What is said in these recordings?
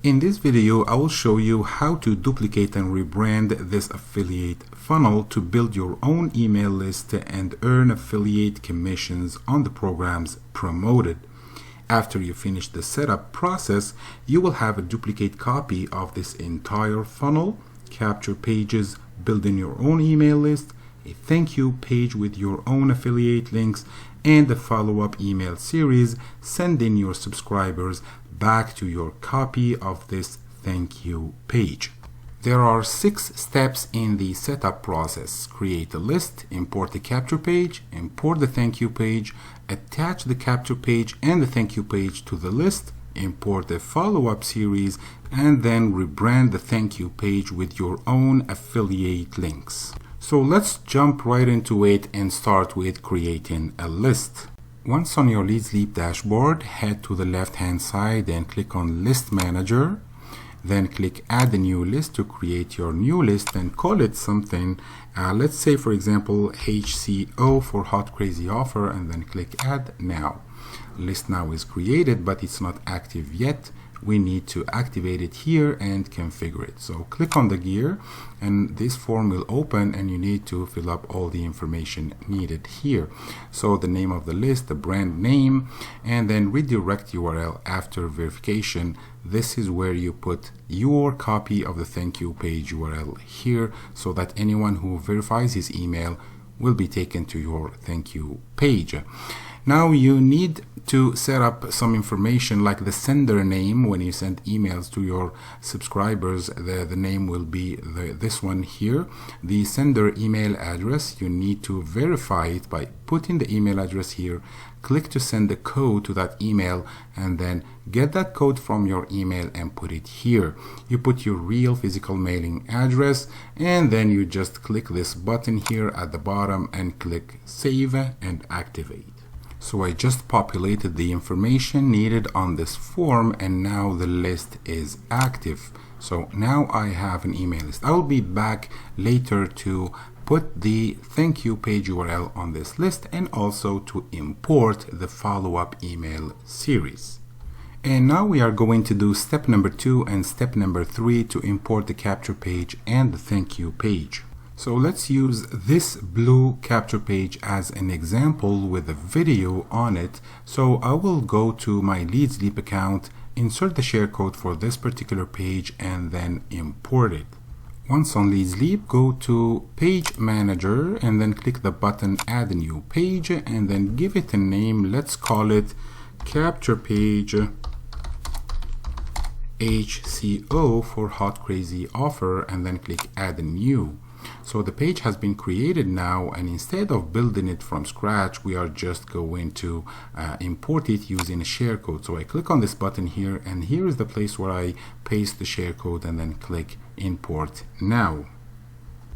In this video, I will show you how to duplicate and rebrand this affiliate funnel to build your own email list and earn affiliate commissions on the programs promoted. After you finish the setup process, you will have a duplicate copy of this entire funnel, capture pages, building your own email list, a thank you page with your own affiliate links, and a follow-up email series sending your subscribers back to your copy of this thank you page. There are 6 steps in the setup process. Create a list, import the capture page, import the thank you page, attach the capture page and the thank you page to the list, import the follow-up series, and then rebrand the thank you page with your own affiliate links. So let's jump right into it and start with creating a list. Once on your Leadsleap dashboard, head to the left-hand side and click on List Manager. Then click Add a New List to create your new list and call it something. Let's say, for example, HCO for Hot Crazy Offer, and then click Add Now. List now is created, but it's not active yet. We need to activate it here and configure it. So click on the gear and this form will open, and you need to fill up all the information needed here. So the name of the list, the brand name, and then redirect URL after verification. This is where you put your copy of the thank you page URL here, so that anyone who verifies his email will be taken to your thank you page. Now you need to set up some information like the sender name. When you send emails to your subscribers, the name will be this one here. The sender email address, you need to verify it by putting the email address here. Click to send the code to that email, and then get that code from your email and put it here. You put your real physical mailing address, and then you just click this button here at the bottom and click Save and Activate. So I just populated the information needed on this form, and now the list is active. So now I have an email list. I will be back later to put the thank you page URL on this list and also to import the follow-up email series. And now we are going to do step number 2 and step number 3 to import the capture page and the thank you page. So let's use this blue capture page as an example with a video on it. So I will go to my Leadsleap account, insert the share code for this particular page, and then import it. Once on Leadsleap, go to Page Manager and then click the button Add a New Page, and then give it a name. Let's call it Capture Page HCO for Hot Crazy Offer, and then click Add a New. So the page has been created now, and instead of building it from scratch, we are just going to import it using a share code. So I click on this button here, and here is the place where I paste the share code and then click Import Now.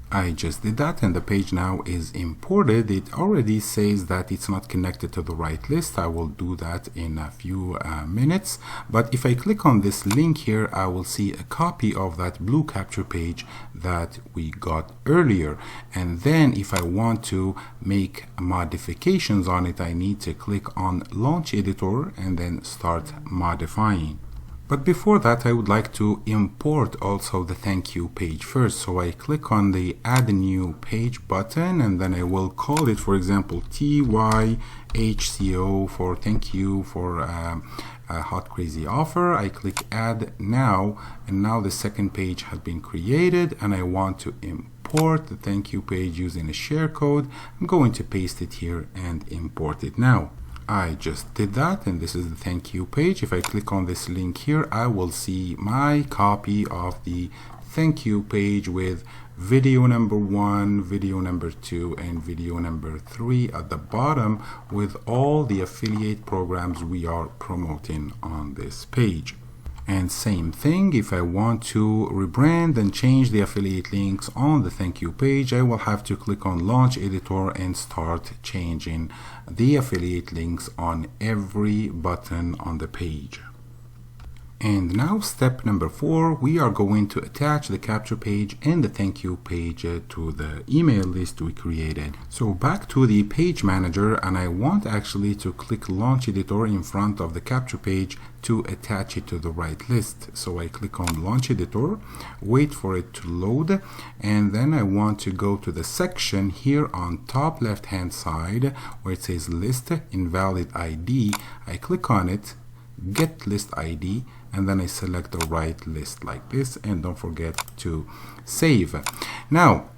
I just did that, and the page now is imported. It already says that it's not connected to the right list. I will do that in a few minutes. But if I click on this link here, I will see a copy of that blue capture page that we got earlier. And then if I want to make modifications on it, I need to click on Launch Editor and then start modifying. But before that, I would like to import also the thank you page first. So I click on the Add a New Page button, and then I will call it, for example, TYHCO for thank you for a Hot Crazy Offer. I click Add Now, and now the second page has been created, and I want to import the thank you page using a share code. I'm going to paste it here and import it now. I just did that, and this is the thank you page. If I click on this link here, I will see my copy of the thank you page with video number 1, video number 2, and video number 3 at the bottom with all the affiliate programs we are promoting on this page. And same thing, if I want to rebrand and change the affiliate links on the thank you page, I will have to click on Launch Editor and start changing the affiliate links on every button on the page. And now step number 4, we are going to attach the capture page and the thank you page to the email list we created. So back to the page manager, and I want actually to click launch editor in front of the capture page to attach it to the right list. So I click on launch editor, wait for it to load, and then I want to go to the section here on top left hand side where it says list invalid ID. I click on it, get list ID, and then I select the right list like this, and don't forget to save. Now,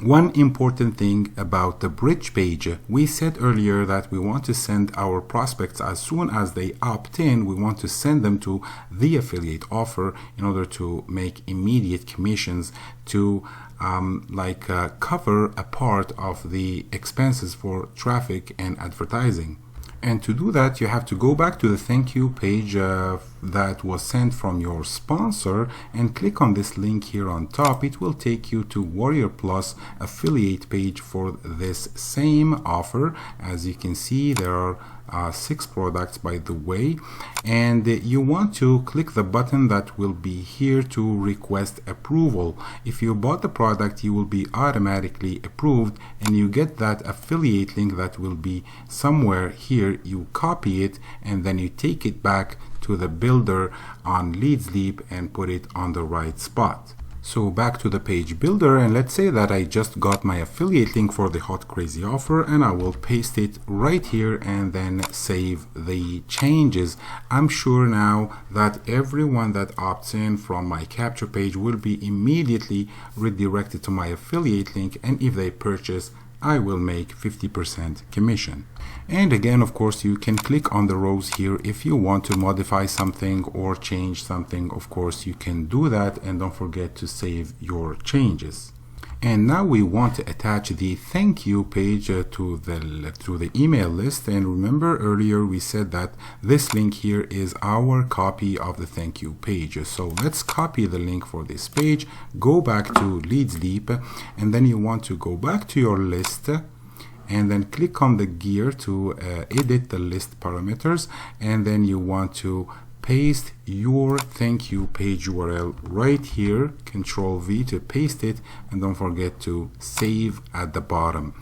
one important thing about the bridge page, we said earlier that we want to send our prospects as soon as they opt in, we want to send them to the affiliate offer in order to make immediate commissions to cover a part of the expenses for traffic and advertising. And to do that, you have to go back to the thank you page that was sent from your sponsor and click on this link here on top. It will take you to Warriorplus affiliate page for this same offer. As you can see, there are 6 products, by the way, and you want to click the button that will be here to request approval. If you bought the product, you will be automatically approved, and you get that affiliate link that will be somewhere here. You copy it and then you take it back to the builder on Leadsleap and put it on the right spot. So back to the page builder, and let's say that I just got my affiliate link for the hot crazy offer, and I will paste it right here and then save the changes. I'm sure now that everyone that opts in from my capture page will be immediately redirected to my affiliate link, and if they purchase, I will make 50% commission. And again, of course, you can click on the rows here if you want to modify something or change something. Of course, you can do that, and don't forget to save your changes. And now we want to attach the thank you page to the email list. And remember earlier we said that this link here is our copy of the thank you page. So let's copy the link for this page, go back to Leadsleap, and then you want to go back to your list and then click on the gear to edit the list parameters, and then you want to paste your thank you page URL right here, Control V to paste it, and don't forget to save at the bottom.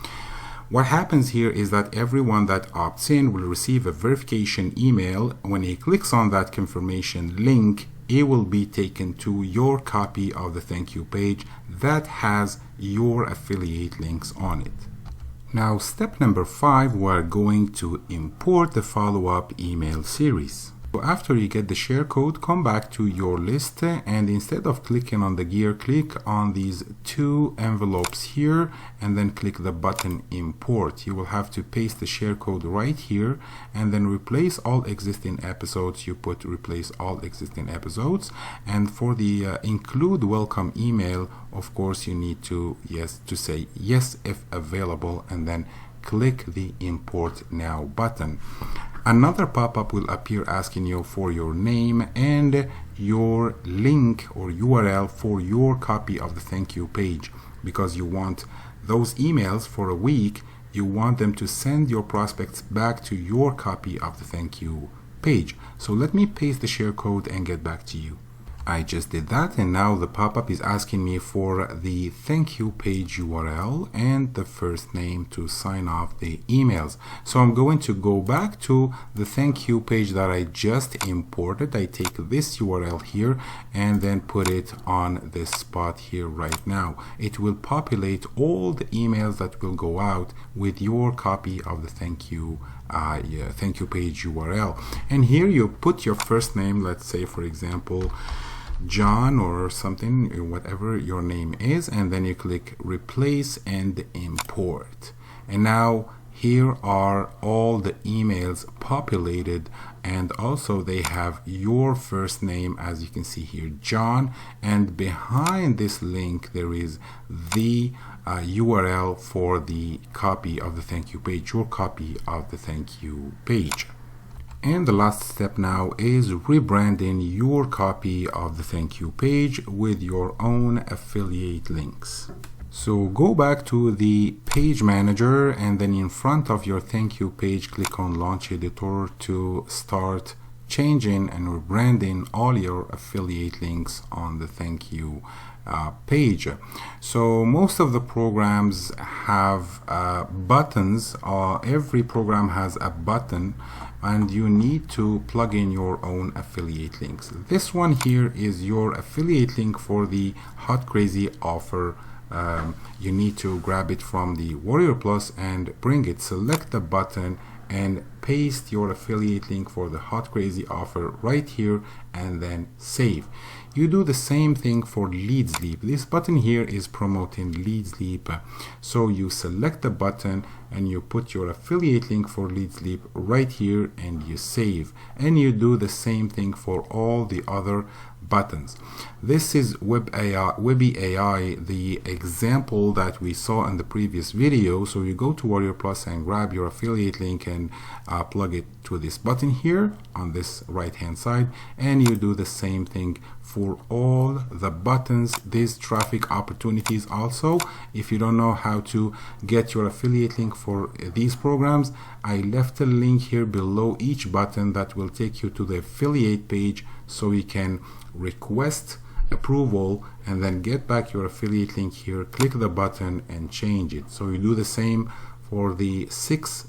What happens here is that everyone that opts in will receive a verification email. When he clicks on that confirmation link, it will be taken to your copy of the thank you page that has your affiliate links on it. Now, step number 5, we're going to import the follow-up email series. So after you get the share code, come back to your list, and instead of clicking on the gear, click on these 2 envelopes here and then click the button import. You will have to paste the share code right here and then replace all existing episodes. You put replace all existing episodes, and for the include welcome email, of course you need to say yes if available, and then click the import now button. Another pop-up will appear asking you for your name and your link or URL for your copy of the thank you page, because you want those emails for a week. You want them to send your prospects back to your copy of the thank you page. So let me paste the share code and get back to you. I just did that, and now the pop-up is asking me for the thank you page URL and the first name to sign off the emails. So I'm going to go back to the thank you page that I just imported. I take this URL here and then put it on this spot here right now. It will populate all the emails that will go out with your copy of the thank you page URL. And here you put your first name, let's say for example John or something, whatever your name is, and then you click replace and import. And now here are all the emails populated, and also they have your first name, as you can see here, John, and behind this link there is the URL for the copy of the thank you page, your copy of the thank you page. And the last step now is rebranding your copy of the thank you page with your own affiliate links. So go back to the page manager, and then in front of your thank you page, click on launch editor to start changing and rebranding all your affiliate links on the thank you page. So most of the programs have buttons. Every program has a button, and you need to plug in your own affiliate links. This one here is your affiliate link for the hot crazy offer. You need to grab it from the Warriorplus and bring it. Select the button and paste your affiliate link for the hot crazy offer right here, and then save. You do the same thing for Leadsleap. This button here is promoting Leadsleap. So you select the button and you put your affiliate link for Leadsleap right here and you save. And you do the same thing for all the other buttons. This is Webby AI, the example that we saw in the previous video. So you go to Warriorplus and grab your affiliate link and plug it to this button here on this right hand side, and you do the same thing for all the buttons, these traffic opportunities. Also, if you don't know how to get your affiliate link for these programs, I left a link here below each button that will take you to the affiliate page, so you can request approval and then get back your affiliate link here, click the button and change it. So you do the same for the six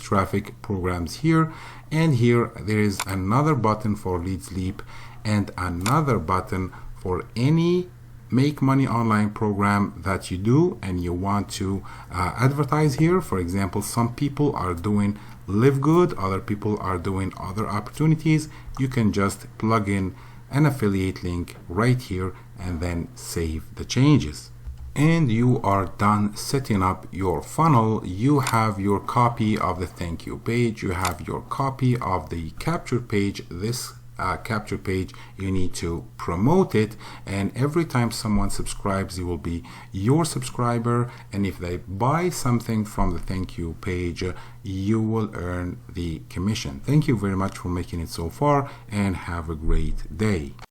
traffic programs here, and here there is another button for Leadsleap and another button for any make money online program that you do and you want to advertise here. For example, some people are doing Live Good, other people are doing other opportunities. You can just plug in an affiliate link right here and then save the changes. And you are done setting up your funnel. You have your copy of the thank you page, you have your copy of the capture page. This capture page, you need to promote it, and every time someone subscribes, it will be your subscriber, and if they buy something from the thank you page, you will earn the commission. Thank you very much for making it so far, and have a great day.